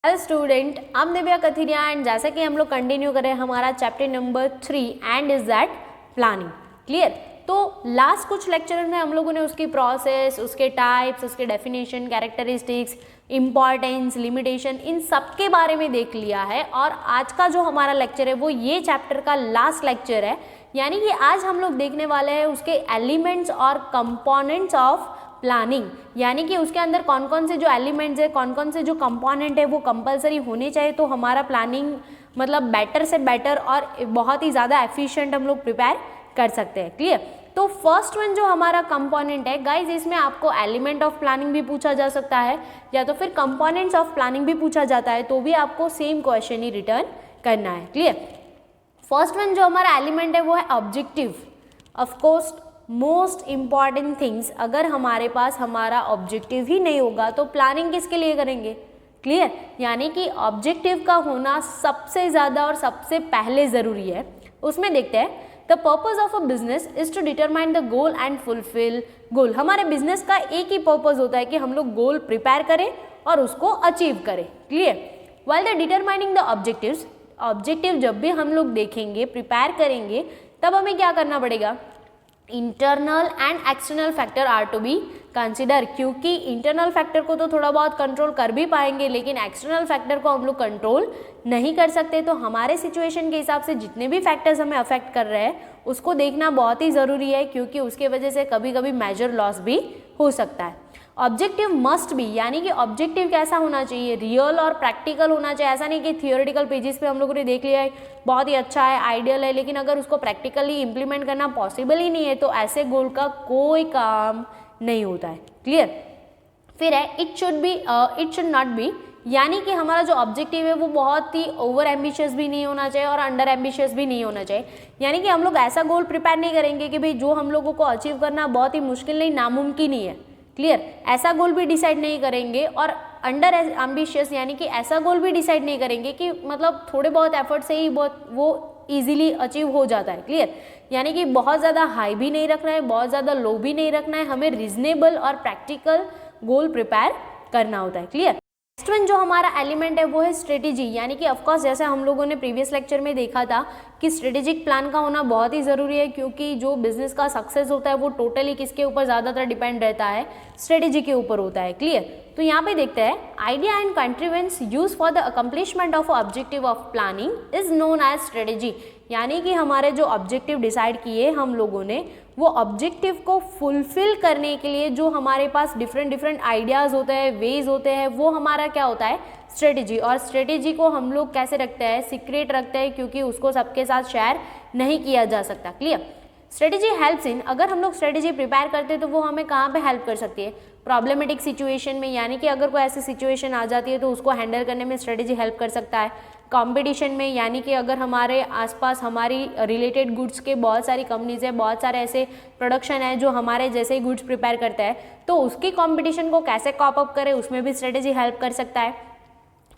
Hello student, I'm Divya Kathiria and जैसे कि हम लोग कंटिन्यू करें हमारा chapter number 3 and is that planning. Clear? तो लास्ट कुछ लेक्चर में हम लोगों ने उसकी प्रोसेस, उसके टाइप्स, उसके डेफिनेशन, कैरेक्टरिस्टिक्स, इम्पॉर्टेंस, लिमिटेशन, इन सब के बारे में देख लिया है। और आज का जो हमारा लेक्चर है वो ये चैप्टर का लास्ट लेक्चर है, यानी कि आज हम लोग देखने वाले हैं उसके एलिमेंट्स और कंपोनेंट्स ऑफ प्लानिंग, यानी कि उसके अंदर कौन कौन से जो एलिमेंट्स है, कौन कौन से जो कंपोनेंट है वो कंपलसरी होने चाहिए, तो हमारा प्लानिंग मतलब बेटर से बेटर और बहुत ही ज़्यादा एफिशिएंट हम लोग प्रिपेयर कर सकते हैं। क्लियर? तो फर्स्ट वन जो हमारा कंपोनेंट है गाइज, इसमें आपको एलिमेंट ऑफ प्लानिंग भी पूछा जा सकता है या तो फिर कंपोनेंट्स ऑफ प्लानिंग भी पूछा जाता है, तो भी आपको सेम क्वेश्चन ही रिटर्न करना है। क्लियर? फर्स्ट वन जो हमारा एलिमेंट है वो है objective. Of course most important things, अगर हमारे पास हमारा ऑब्जेक्टिव ही नहीं होगा तो प्लानिंग किसके लिए करेंगे? क्लियर? यानी कि ऑब्जेक्टिव का होना सबसे ज़्यादा और सबसे पहले ज़रूरी है। उसमें देखते हैं, the purpose of a business is to determine the goal and fulfil goal. हमारे बिजनेस का एक ही पर्पज होता है कि हम लोग गोल प्रिपेयर करें और उसको अचीव करें। Clear? While the determining the objectives, objective जब भी हम लोग देखेंगे, प्रिपेयर करेंगे, तब हमें क्या करना पड़ेगा? Internal and external factor are to be consider, क्योंकि इंटरनल फैक्टर को तो थोड़ा बहुत कंट्रोल कर भी पाएंगे लेकिन एक्सटर्नल फैक्टर को हम लोग कंट्रोल नहीं कर सकते। तो हमारे सिचुएशन के हिसाब से जितने भी फैक्टर्स हमें अफेक्ट कर रहे हैं उसको देखना बहुत ही ज़रूरी है, क्योंकि उसके वजह से कभी कभी मेजर लॉस भी हो सकता है। ऑब्जेक्टिव मस्ट बी, यानी कि ऑब्जेक्टिव कैसा होना चाहिए? रियल और प्रैक्टिकल होना चाहिए। ऐसा नहीं कि थियोरेटिकल पेजेस पे हम लोगों ने देख लिया है, बहुत ही अच्छा है, आइडियल है, लेकिन अगर उसको प्रैक्टिकली इंप्लीमेंट करना पॉसिबल ही नहीं है तो ऐसे गोल का कोई काम नहीं होता है। क्लियर? फिर है इट शुड नॉट बी, यानी कि हमारा जो ऑब्जेक्टिव है वो बहुत ही ओवर एम्बिशियस भी नहीं होना चाहिए और अंडर एम्बिशियस भी नहीं होना चाहिए। यानी कि हम लोग ऐसा गोल प्रिपेयर नहीं करेंगे कि भाई जो हम लोगों को अचीव करना बहुत ही मुश्किल नहीं, नामुमकिन ही है। क्लियर? ऐसा गोल भी डिसाइड नहीं करेंगे और अंडर एम्बिशियस, यानी कि ऐसा गोल भी डिसाइड नहीं करेंगे कि मतलब थोड़े बहुत एफर्ट से ही बहुत वो इजीली अचीव हो जाता है। क्लियर? यानी कि बहुत ज़्यादा हाई भी नहीं रखना है, बहुत ज़्यादा लो भी नहीं रखना है, हमें रीजनेबल और प्रैक्टिकल गोल प्रिपेयर करना होता है। क्लियर? नेक्स्ट वन जो हमारा एलिमेंट है वो है स्ट्रेटेजी, यानी कि ऑफकोर्स जैसे हम लोगों ने प्रीवियस लेक्चर में देखा था कि स्ट्रेटेजिक प्लान का होना बहुत ही ज़रूरी है, क्योंकि जो बिजनेस का सक्सेस होता है वो टोटली किसके ऊपर ज़्यादातर डिपेंड रहता है? स्ट्रेटेजी के ऊपर होता है। क्लियर? तो यहाँ पे देखते हैं, idea and contrivance use for the accomplishment of objective of planning is known as strategy, यानी कि हमारे जो ऑब्जेक्टिव डिसाइड किए हम लोगों ने वो ऑब्जेक्टिव को फुलफिल करने के लिए जो हमारे पास डिफरेंट आइडियाज़ होते हैं, वेज होते हैं, वो हमारा क्या होता है? स्ट्रेटेजी। और स्ट्रेटेजी को हम लोग कैसे रखते हैं? सीक्रेट रखते हैं, क्योंकि उसको सबके साथ शेयर नहीं किया जा सकता। क्लियर? स्ट्रेटेजी हेल्प्स इन, अगर हम लोग स्ट्रेटेजी प्रिपेयर करते हैं तो वो हमें कहाँ पे हेल्प कर सकती है? प्रॉब्लमेटिक सिचुएशन में, यानी कि अगर कोई ऐसी सिचुएशन आ जाती है तो उसको हैंडल करने में स्ट्रेटेजी हेल्प कर सकता है। कंपटीशन में, यानी कि अगर हमारे आसपास हमारी रिलेटेड गुड्स के बहुत सारी कंपनीज है, बहुत सारे ऐसे प्रोडक्शन है जो हमारे जैसे ही गुड्स प्रिपेयर करते हैं, तो उसकी कंपटीशन को कैसे कॉप अप करें उसमें भी स्ट्रेटेजी हेल्प कर सकता है।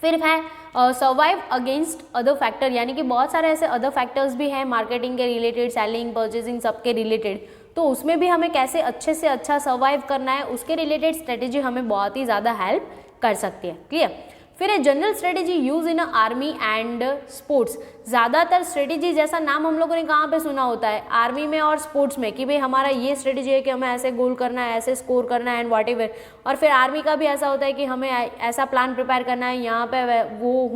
फिर है सर्वाइव अगेंस्ट अदर फैक्टर, यानी कि बहुत सारे ऐसे अदर फैक्टर्स भी हैं मार्केटिंग के रिलेटेड, सेलिंग, परचेजिंग, सबके रिलेटेड, तो उसमें भी हमें कैसे अच्छे से अच्छा सर्वाइव करना है उसके रिलेटेड स्ट्रेटेजी हमें बहुत ही ज़्यादा हेल्प कर सकती है। क्लियर? फिर है general strategy use in army and sports. ज़्यादातर स्ट्रेटेजी जैसा नाम हम लोगों ने कहाँ पे सुना होता है? आर्मी में और स्पोर्ट्स में, कि भाई हमारा ये स्ट्रेटेजी है कि हमें ऐसे गोल करना है, ऐसे स्कोर करना है एंड वॉट एवर। और फिर आर्मी का भी ऐसा होता है कि हमें ऐसा प्लान प्रिपेयर करना है, यहाँ पे वो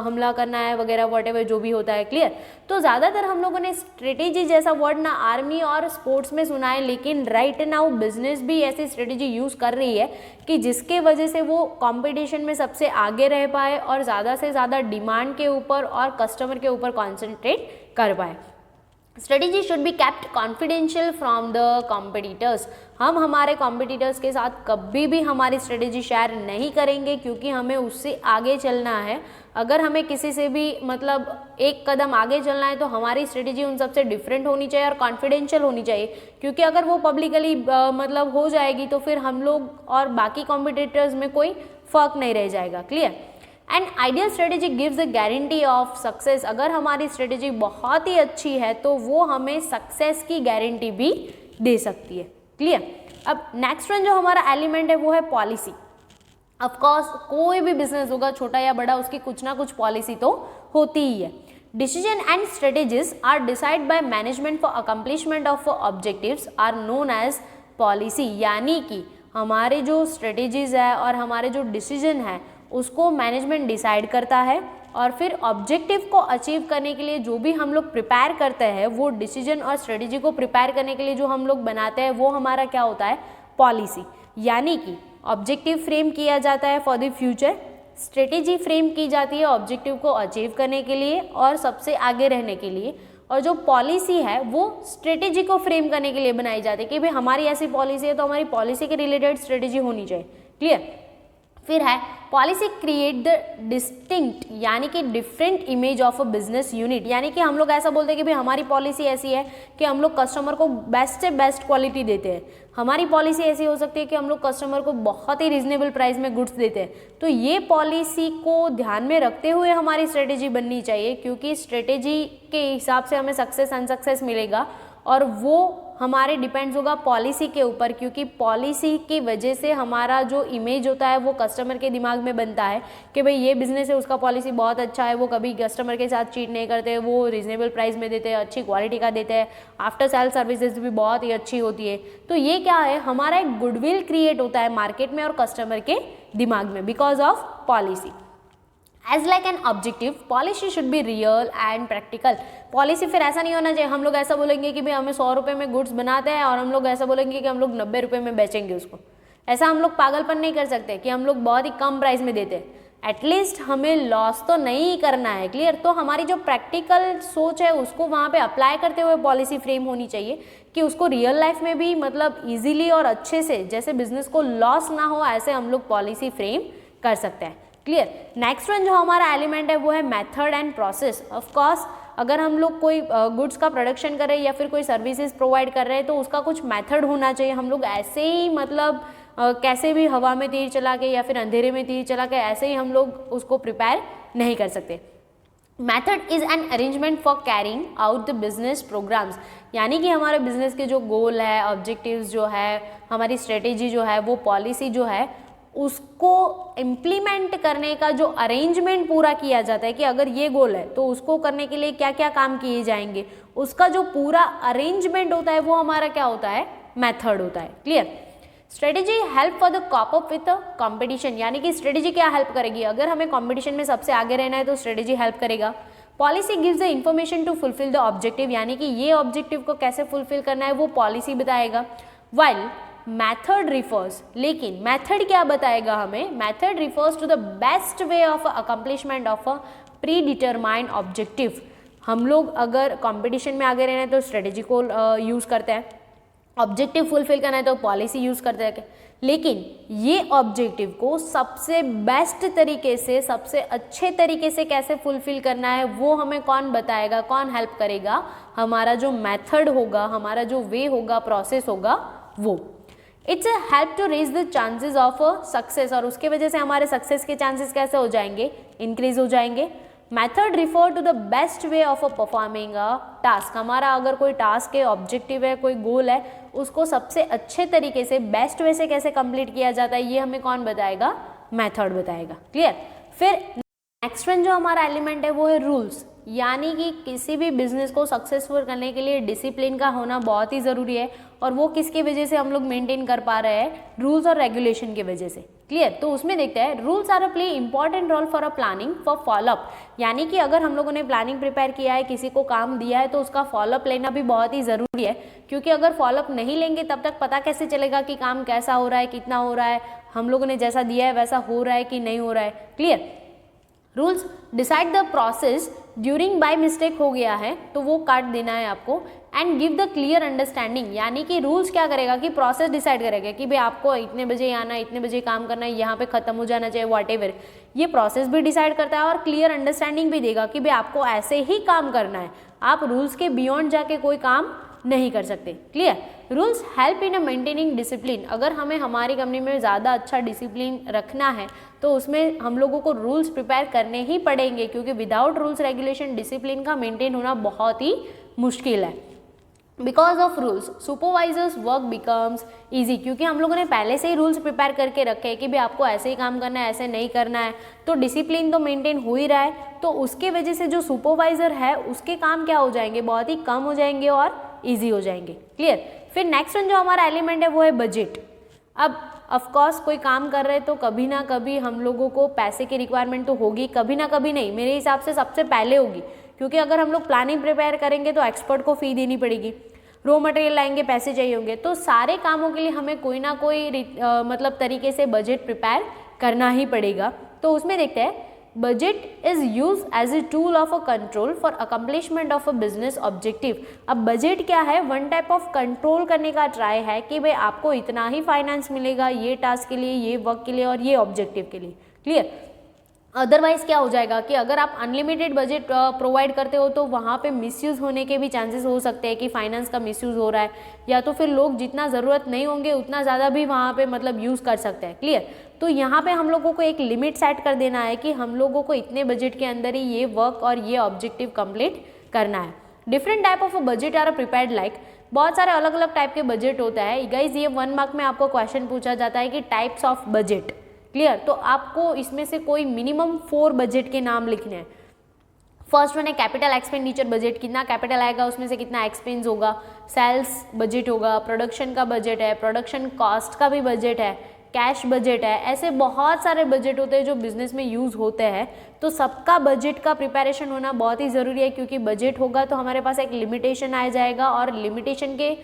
हमला करना है वगैरह, वॉट एवर जो भी होता है। क्लियर? तो ज़्यादातर हम लोगों ने स्ट्रेटेजी जैसा वर्ड ना आर्मी और स्पोर्ट्स में सुना है, लेकिन राइट नाउ बिजनेस भी ऐसी स्ट्रेटेजी यूज़ कर रही है कि जिसके वजह से वो कंपटीशन में सबसे आगे रह पाए और ज़्यादा से ज़्यादा डिमांड के ऊपर और कस्टमर के ऊपर कॉन्सेंट्रेट कर पाए। Strategy should be kept confidential from the competitors. हम हमारे कॉम्पिटिटर्स के साथ कभी भी हमारी स्ट्रेटेजी शेयर नहीं करेंगे, क्योंकि हमें उससे आगे चलना है। अगर हमें किसी से भी मतलब एक कदम आगे चलना है तो हमारी स्ट्रेटेजी उन सबसे डिफरेंट होनी चाहिए और कॉन्फिडेंशियल होनी चाहिए, क्योंकि अगर वो पब्लिकली मतलब हो जाएगी तो फिर हम लोग और बाकी कॉम्पिटिटर्स में कोई फ़र्क नहीं रह जाएगा। Clear? And ideal strategy gives a guarantee of success. अगर हमारी स्ट्रेटेजी बहुत ही अच्छी है तो वो हमें सक्सेस की गारंटी भी दे सकती है। क्लियर? अब नेक्स्ट वन जो हमारा एलिमेंट है वो है पॉलिसी। ऑफकोर्स कोई भी बिजनेस होगा छोटा या बड़ा, उसकी कुछ ना कुछ पॉलिसी तो होती ही है। Decision and strategies are decide by management for accomplishment of objectives are known as policy, यानी कि हमारे जो स्ट्रेटेजीज है और हमारे जो डिसीजन है उसको मैनेजमेंट डिसाइड करता है, और फिर ऑब्जेक्टिव को अचीव करने के लिए जो भी हम लोग प्रिपेयर करते हैं, वो डिसीजन और स्ट्रेटेजी को प्रिपेयर करने के लिए जो हम लोग बनाते हैं वो हमारा क्या होता है, पॉलिसी। यानी कि ऑब्जेक्टिव फ्रेम किया जाता है for the future, strategy frame की जाती है ऑब्जेक्टिव को अचीव करने के लिए और सबसे आगे रहने के लिए, और जो पॉलिसी है वो स्ट्रेटेजी को फ्रेम करने के लिए बनाई जाती है कि भाई हमारी ऐसी पॉलिसी है तो हमारी पॉलिसी के रिलेटेड स्ट्रेटेजी होनी चाहिए। क्लियर। फिर है पॉलिसी क्रिएट द डिस्टिंक्ट, यानी कि different image of a business unit, यानी कि हम लोग ऐसा बोलते हैं कि भाई हमारी पॉलिसी ऐसी है कि हम लोग कस्टमर को बेस्ट से बेस्ट क्वालिटी देते हैं। हमारी पॉलिसी ऐसी हो सकती है कि हम लोग कस्टमर को बहुत ही रीजनेबल प्राइस में गुड्स देते हैं। तो ये पॉलिसी को ध्यान में रखते हुए हमारी स्ट्रेटेजी बननी चाहिए, क्योंकि स्ट्रेटेजी के हिसाब से हमें सक्सेस अनसक्सेस मिलेगा, और वो हमारे डिपेंड्स होगा पॉलिसी के ऊपर, क्योंकि पॉलिसी की वजह से हमारा जो इमेज होता है वो कस्टमर के दिमाग में बनता है कि भाई ये बिजनेस है, उसका पॉलिसी बहुत अच्छा है, वो कभी कस्टमर के साथ चीट नहीं करते, वो रीजनेबल प्राइस में देते हैं, अच्छी क्वालिटी का देते हैं, आफ्टर सेल सर्विसेज भी बहुत ही अच्छी होती है। तो ये क्या है, हमारा एक गुडविल क्रिएट होता है मार्केट में और कस्टमर के दिमाग में because of policy. As like an objective policy should be real and practical. Policy फिर ऐसा नहीं होना चाहिए हम लोग ऐसा बोलेंगे कि भाई हमें 100 रुपये में गुड्स बनाते हैं और हम लोग ऐसा बोलेंगे कि हम लोग 90 रुपये में बेचेंगे उसको। ऐसा हम लोग पागलपन नहीं कर सकते कि हम लोग बहुत ही कम प्राइस में देते हैं। एटलीस्ट हमें लॉस तो नहीं करना है। क्लियर। तो हमारी जो प्रैक्टिकल सोच है उसको वहाँ पे अप्लाई करते हुए पॉलिसी फ्रेम होनी चाहिए कि उसको रियल लाइफ में भी मतलब इजीली और अच्छे से, जैसे बिजनेस को लॉस ना हो, ऐसे हम लोग पॉलिसी फ्रेम कर सकते हैं। क्लियर। नेक्स्ट वन जो हमारा एलिमेंट है वो है method and process. Of course अगर हम लोग कोई गुड्स का प्रोडक्शन कर रहे हैं या फिर कोई सर्विसेज प्रोवाइड कर रहे हैं तो उसका कुछ मेथड होना चाहिए। हम लोग ऐसे ही मतलब कैसे भी हवा में तीर चला के या फिर अंधेरे में तीर चला के ऐसे ही हम लोग उसको प्रिपेयर नहीं कर सकते। Method is an arrangement for carrying out the business programmes, यानी कि हमारे बिजनेस के जो गोल है, ऑब्जेक्टिव्स जो है, हमारी स्ट्रेटेजी जो है, वो पॉलिसी जो है, उसको इम्प्लीमेंट करने का जो अरेंजमेंट पूरा किया जाता है कि अगर ये गोल है तो उसको करने के लिए क्या क्या काम किए जाएंगे, उसका जो पूरा अरेंजमेंट होता है वो हमारा क्या होता है, मेथड होता है। Clear. Strategy help for the cope up with competition, यानी कि स्ट्रेटेजी क्या हेल्प करेगी, अगर हमें कंपटीशन में सबसे आगे रहना है तो स्ट्रेटेजी हेल्प करेगा। Policy gives the information to fulfil the objective, यानी कि ये ऑब्जेक्टिव को कैसे फुलफिल करना है वो पॉलिसी बताएगा। वाइल मैथड रिफर्स, लेकिन मैथड क्या बताएगा हमें, method refers to the best way of accomplishment of a predetermined objective. हम लोग अगर कंपटीशन में आगे रहना है तो स्ट्रेटेजी को यूज़ करते हैं, ऑब्जेक्टिव फुलफिल करना है तो पॉलिसी यूज़ करते हैं, लेकिन ये ऑब्जेक्टिव को सबसे बेस्ट तरीके से, सबसे अच्छे तरीके से कैसे फुलफिल करना है वो हमें कौन बताएगा, कौन हेल्प करेगा, हमारा जो मेथड होगा, हमारा जो वे होगा, प्रोसेस होगा वो। It's help to raise the chances of success, और उसके वजह से हमारे सक्सेस के चांसेस कैसे हो जाएंगे, इंक्रीज हो जाएंगे। Method refer to the best way of performing a task, हमारा अगर कोई टास्क है, ऑब्जेक्टिव है, कोई गोल है, उसको सबसे अच्छे तरीके से, बेस्ट वे से कैसे कंप्लीट किया जाता है ये हमें कौन बताएगा, मेथड बताएगा। क्लियर। फिर नेक्स्ट वन जो हमारा एलिमेंट है वो है रूल्स, यानी कि किसी भी बिजनेस को सक्सेसफुल करने के लिए डिसिप्लिन का होना बहुत ही ज़रूरी है, और वो किसकी वजह से हम लोग मेंटेन कर पा रहे हैं, रूल्स और रेगुलेशन की वजह से। क्लियर। तो उसमें देखते हैं rules are a play important role for a planning for follow up, यानी कि अगर हम लोगों ने प्लानिंग प्रिपेयर किया है, किसी को काम दिया है तो उसका फॉलोअप लेना भी बहुत ही ज़रूरी है, क्योंकि अगर फॉलोअप नहीं लेंगे तब तक पता कैसे चलेगा कि काम कैसा हो रहा है, कितना हो रहा है, हम लोगों ने जैसा दिया है वैसा हो रहा है कि नहीं हो रहा है। Clear. Rules decide the process, during by mistake हो गया है तो वो काट देना है आपको, and give the clear understanding, यानी कि रूल्स क्या करेगा कि प्रोसेस डिसाइड करेगा कि भाई आपको इतने बजे आना है, इतने बजे काम करना है, यहाँ पे खत्म हो जाना चाहिए, व्हाटएवर। ये प्रोसेस भी डिसाइड करता है और क्लियर अंडरस्टैंडिंग भी देगा कि भाई आपको ऐसे ही काम करना है, आप रूल्स के बियॉन्ड जाके कोई काम नहीं कर सकते। Clear. Rules help in maintaining discipline, अगर हमें हमारी कंपनी में ज़्यादा अच्छा डिसिप्लिन रखना है तो उसमें हम लोगों को रूल्स प्रिपेयर करने ही पड़ेंगे, क्योंकि विदाउट रूल्स रेगुलेशन डिसिप्लिन का मेंटेन होना बहुत ही मुश्किल है। Because of rules supervisors work becomes easy, क्योंकि हम लोगों ने पहले से ही रूल्स प्रिपेयर करके रखे हैं कि भाई आपको ऐसे ही काम करना है, ऐसे नहीं करना है, तो डिसिप्लिन तो मेंटेन हो ही रहा है। तो उसके वजह से जो सुपरवाइजर है उसके काम क्या हो जाएंगे, बहुत ही कम हो जाएंगे और ईजी हो जाएंगे। क्लियर। फिर नेक्स्ट वन जो हमारा एलिमेंट है वो है बजट। अब ऑफकोर्स कोई काम कर रहे हैं तो कभी ना कभी हम लोगों को पैसे की रिक्वायरमेंट तो होगी, कभी ना कभी नहीं, मेरे हिसाब से सबसे पहले होगी, क्योंकि अगर हम लोग प्लानिंग प्रिपेयर करेंगे तो एक्सपर्ट को फ़ी देनी पड़ेगी, रॉ मटेरियल लाएंगे, पैसे चाहिए होंगे, तो सारे कामों के लिए हमें कोई ना कोई मतलब तरीके से बजट प्रिपेयर करना ही पड़ेगा। तो उसमें देखते हैं budget is use as a tool of a control for accomplishment of a business objective. अब बजट क्या है, वन टाइप ऑफ कंट्रोल करने का ट्राई है कि भाई आपको इतना ही फाइनेंस मिलेगा ये टास्क के लिए, ये वर्क के लिए और ये ऑब्जेक्टिव के लिए। क्लियर। अदरवाइज क्या हो जाएगा कि अगर आप अनलिमिटेड बजट प्रोवाइड करते हो तो वहाँ पे मिसयूज़ होने के भी चांसेस हो सकते हैं कि फाइनेंस का मिसयूज़ हो रहा है, या तो फिर लोग जितना ज़रूरत नहीं होंगे उतना ज़्यादा भी वहाँ पे मतलब यूज़ कर सकते हैं। क्लियर। तो यहाँ पे हम लोगों को एक लिमिट सेट कर देना है कि हम लोगों को इतने बजट के अंदर ही ये वर्क और ये ऑब्जेक्टिव कंप्लीट करना है। Different type of budget are prepared like, बहुत सारे अलग अलग टाइप के बजट होता है गाइज। ये 1 मार्क में आपको क्वेश्चन पूछा जाता है कि टाइप्स ऑफ बजट। क्लियर। तो आपको इसमें से कोई मिनिमम 4 बजट के नाम लिखने हैं। फर्स्ट वन है कैपिटल एक्सपेंडिचर बजट, कितना कैपिटल आएगा उसमें से कितना एक्सपेंस होगा। सेल्स बजट होगा, प्रोडक्शन का बजट है, प्रोडक्शन कॉस्ट का भी बजट है, कैश बजट है, ऐसे बहुत सारे बजट होते हैं जो बिजनेस में यूज़ होते हैं। तो सबका बजट का प्रिपरेशन होना बहुत ही ज़रूरी है, क्योंकि बजट होगा तो हमारे पास एक लिमिटेशन आ जाएगा और लिमिटेशन के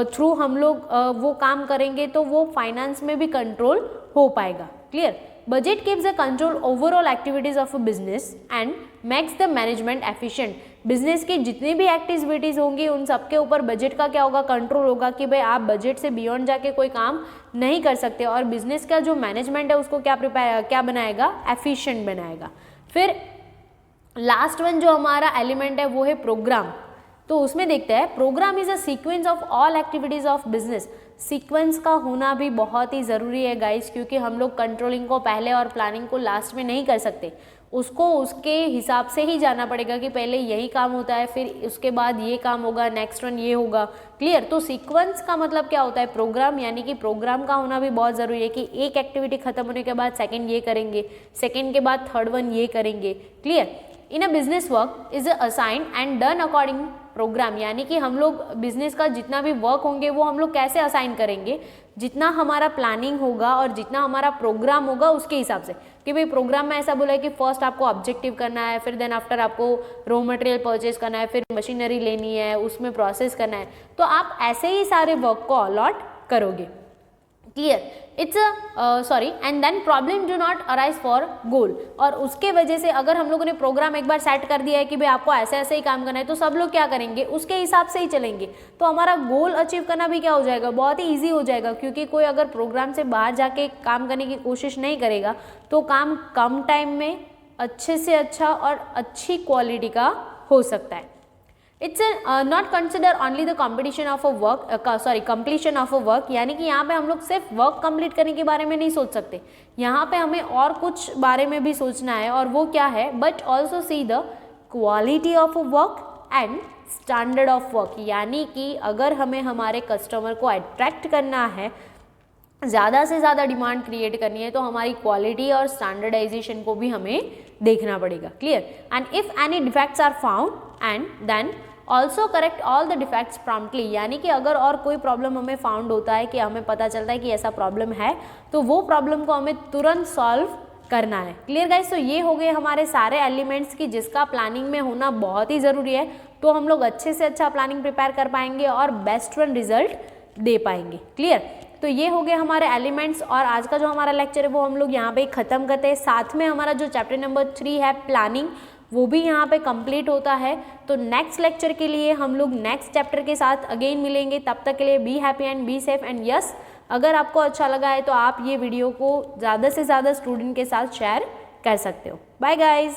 थ्रू हम लोग वो काम करेंगे तो वो फाइनेंस में भी कंट्रोल हो पाएगा। Clear. Budget keeps the control overall activities of a business and makes the management efficient. Business की जितनी भी एक्टिविटीज़ होंगी उन सबके ऊपर बजट का क्या होगा, कंट्रोल होगा कि भाई आप बजट से बियॉन्ड जाके कोई काम नहीं कर सकते, और बिजनेस का जो मैनेजमेंट है उसको क्या बनाएगा, एफिशिएंट बनाएगा। फिर लास्ट वन जो हमारा एलिमेंट है वो है प्रोग्राम। तो उसमें देखते हैं program is a sequence of all activities of business. Sequence का होना भी बहुत ही ज़रूरी है गाइस, क्योंकि हम लोग कंट्रोलिंग को पहले और प्लानिंग को लास्ट में नहीं कर सकते, उसको उसके हिसाब से ही जाना पड़ेगा कि पहले यही काम होता है, फिर उसके बाद ये काम होगा, नेक्स्ट वन ये होगा। क्लियर। तो सीक्वेंस का मतलब क्या होता है, प्रोग्राम, यानी कि प्रोग्राम का होना भी बहुत ज़रूरी है कि एक एक्टिविटी खत्म होने के बाद सेकेंड ये करेंगे, सेकेंड के बाद थर्ड वन ये करेंगे। Clear. In a business work is assigned and done according program, यानी कि हम लोग बिजनेस का जितना भी वर्क होंगे वो हम लोग कैसे असाइन करेंगे, जितना हमारा प्लानिंग होगा और जितना हमारा प्रोग्राम होगा उसके हिसाब से। कि भाई प्रोग्राम में ऐसा बोला है कि फर्स्ट आपको ऑब्जेक्टिव करना है, फिर देन आफ्टर आपको रॉ मटेरियल परचेज करना है, फिर मशीनरी लेनी है, उसमें प्रोसेस करना है, तो आप ऐसे ही सारे वर्क को अलॉट करोगे। Clear. Its sorry and then problem do not arise for goal, और उसके वजह से अगर हम लोगों ने प्रोग्राम एक बार सेट कर दिया है कि भाई आपको ऐसे ऐसे ही काम करना है, तो सब लोग क्या करेंगे, उसके हिसाब से ही चलेंगे, तो हमारा गोल अचीव करना भी क्या हो जाएगा, बहुत ही ईजी हो जाएगा। क्योंकि कोई अगर प्रोग्राम से बाहर जाके काम करने की कोशिश नहीं करेगा तो काम कम टाइम में अच्छे से अच्छा और अच्छी क्वालिटी का हो सकता है। It's not consider only the competition of a work completion of a work, यानी कि यहाँ पे हम लोग सिर्फ वर्क कंप्लीट करने के बारे में नहीं सोच सकते, यहाँ पे हमें और कुछ बारे में भी सोचना है, और वो क्या है, but also see the quality of a work and standard of work. यानी कि अगर हमें हमारे कस्टमर को अट्रैक्ट करना है, ज़्यादा से ज़्यादा डिमांड क्रिएट करनी है, तो हमारी क्वालिटी और स्टैंडर्डाइजेशन को भी हमें देखना पड़ेगा। Clear. And if any defects are found and then also correct all the defects promptly, यानी कि अगर और कोई प्रॉब्लम हमें फाउंड होता है कि हमें पता चलता है कि ऐसा प्रॉब्लम है, तो वो प्रॉब्लम को हमें तुरंत सॉल्व करना है। Clear guys. तो ये हो गए हमारे सारे एलिमेंट्स की जिसका प्लानिंग में होना बहुत ही ज़रूरी है, तो हम लोग अच्छे से अच्छा प्लानिंग प्रिपेयर कर पाएंगे और बेस्ट वन रिजल्ट दे पाएंगे। क्लियर। तो ये हो गए हमारे एलिमेंट्स, और आज का जो हमारा लेक्चर है वो हम लोग यहाँ पे ख़त्म करते हैं। साथ में हमारा जो चैप्टर नंबर 3 है प्लानिंग, वो भी यहाँ पे कंप्लीट होता है। तो नेक्स्ट लेक्चर के लिए हम लोग नेक्स्ट चैप्टर के साथ अगेन मिलेंगे। तब तक के लिए be happy and be safe and yes, अगर आपको अच्छा लगा है तो आप ये वीडियो को ज़्यादा से ज़्यादा स्टूडेंट के साथ शेयर कर सकते हो। Bye guys.